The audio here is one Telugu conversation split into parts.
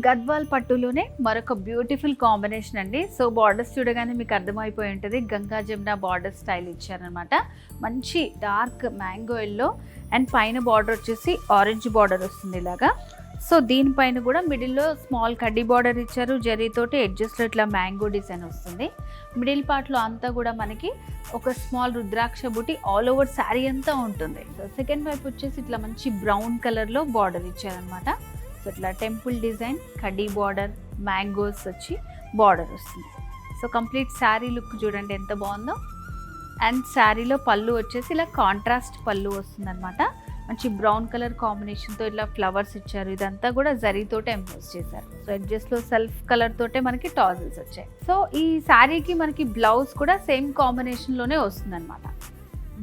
గద్వాల్ పట్టులోనే మరొక బ్యూటిఫుల్ కాంబినేషన్ అండి. సో బార్డర్స్ చూడగానే మీకు అర్థమైపోయి ఉంటుంది, గంగా జమున బార్డర్ స్టైల్ ఇచ్చారనమాట. మంచి డార్క్ మ్యాంగో ఎల్లో అండ్ పైన బార్డర్ వచ్చేసి ఆరెంజ్ బార్డర్ వస్తుంది ఇలాగా. సో దీనిపైన కూడా మిడిల్లో స్మాల్ కడ్డీ బార్డర్ ఇచ్చారు, జరీతోటి ఎడ్జస్ట్లో ఇట్లా మ్యాంగో డిజైన్ వస్తుంది. మిడిల్ పార్ట్లో అంతా కూడా మనకి ఒక స్మాల్ రుద్రాక్ష బుట్టి ఆల్ ఓవర్ శారీ అంతా ఉంటుంది. సో సెకండ్ వైపు వచ్చేసి ఇట్లా మంచి బ్రౌన్ కలర్లో బార్డర్ ఇచ్చారనమాట. సో ఇట్లా టెంపుల్ డిజైన్, కడ్డీ బార్డర్, మ్యాంగోస్ వచ్చి బార్డర్ వస్తుంది. సో కంప్లీట్ శారీ లుక్ చూడండి ఎంత బాగుందో. అండ్ శారీలో పళ్ళు వచ్చేసి ఇలా కాంట్రాస్ట్ పళ్ళు వస్తుంది అనమాట. మంచి బ్రౌన్ కలర్ కాంబినేషన్తో ఇట్లా ఫ్లవర్స్ ఇచ్చారు. ఇదంతా కూడా జరీతోటే ఎంపోజ్ చేశారు. సో ఎడ్జెస్ట్లో సెల్ఫ్ కలర్ తోటే మనకి టాజిల్స్ వచ్చాయి. సో ఈ శారీకి మనకి బ్లౌజ్ కూడా సేమ్ కాంబినేషన్లోనే వస్తుంది అనమాట.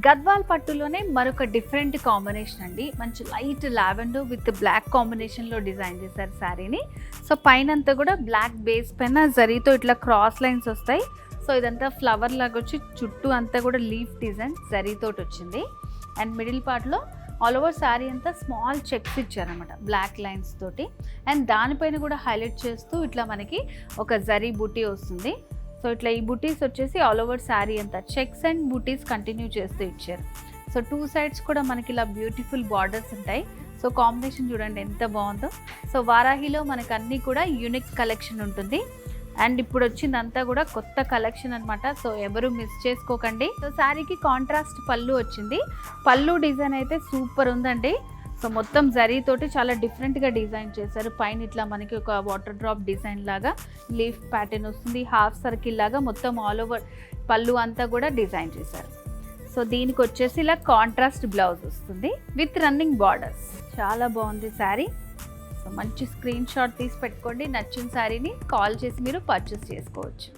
గద్వాల్ పట్టులోనే మరొక డిఫరెంట్ కాంబినేషన్ అండి. మంచి లైట్ లావెండర్ విత్ బ్లాక్ కాంబినేషన్లో డిజైన్ చేశారు శారీని. సో పైన అంతా కూడా బ్లాక్ బేస్ పైన జరీతో ఇట్లా క్రాస్ లైన్స్ వస్తాయి. సో ఇదంతా ఫ్లవర్ లాగా వచ్చి చుట్టూ అంతా కూడా లీఫ్ డిజైన్ జరీతోటి వచ్చింది. అండ్ మిడిల్ పార్ట్లో ఆల్ ఓవర్ శారీ అంతా స్మాల్ చెక్స్ ఇచ్చారనమాట బ్లాక్ లైన్స్ తోటి. అండ్ దానిపైన కూడా హైలైట్ చేస్తూ ఇట్లా మనకి ఒక జరీ బుటీ వస్తుంది. సో ఇట్లా ఈ బుటీస్ వచ్చేసి ఆల్ ఓవర్ శారీ అంతా చెక్స్ అండ్ బుటీస్ కంటిన్యూ చేస్తూ ఇచ్చారు. సో టూ సైడ్స్ కూడా మనకి ఇలా బ్యూటిఫుల్ బార్డర్స్ ఉంటాయి. సో కాంబినేషన్ చూడండి ఎంత బాగుందో. సో వారాహిలో మనకు అన్నీ కూడా యూనిక్ కలెక్షన్ ఉంటుంది. అండ్ ఇప్పుడు వచ్చిందంతా కూడా కొత్త కలెక్షన్ అనమాట. సో ఎవరు మిస్ చేసుకోకండి. సో శారీకి కాంట్రాస్ట్ పళ్ళు వచ్చింది. పళ్ళు డిజైన్ అయితే సూపర్ ఉందండి. సో మొత్తం జరీతోటి చాలా డిఫరెంట్గా డిజైన్ చేశారు. పైన ఇట్లా మనకి ఒక వాటర్ డ్రాప్ డిజైన్ లాగా లీఫ్ ప్యాటర్న్ వస్తుంది. హాఫ్ సర్కిల్ లాగా మొత్తం ఆల్ ఓవర్ పళ్ళు అంతా కూడా డిజైన్ చేశారు. సో దీనికి వచ్చేసి ఇలా కాంట్రాస్ట్ బ్లౌజ్ వస్తుంది విత్ రన్నింగ్ బార్డర్స్. చాలా బాగుంది శారీ. సో మంచి స్క్రీన్ షాట్ తీసి పెట్టుకోండి. నచ్చిన శారీని కాల్ చేసి మీరు పర్చేస్ చేసుకోవచ్చు.